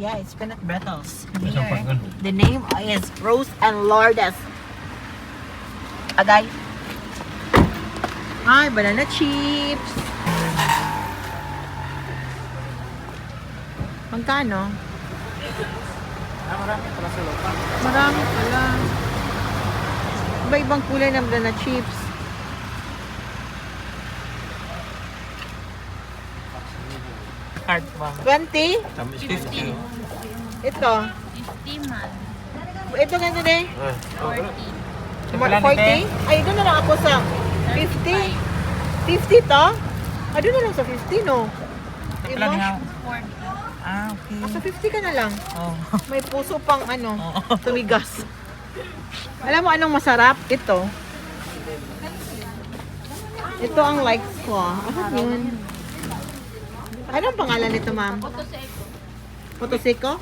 Yeah, it's peanut brittle. Isang pag ano. The name is Rose and Lourdes. Agay. Ay, banana chips. Magkano? Marami pala sa loob. Marami pala. Iba-ibang kulay ng banana chips. Card ba? 20? 50. Ito. 50 man. Ito ganito din. 40. 40? Ay, doon na lang ako sa 50. 50 to? Ah, doon na lang sa 50, no? Plan nga. 40. Ah, okay. Sa 50 ka na lang. Oh. May puso pang ano, Oo. tumigas. Alam mo anong masarap? Ito. Ito ang likes ko. Ano yun? Anong pangalan nito, ma'am? Potoseko.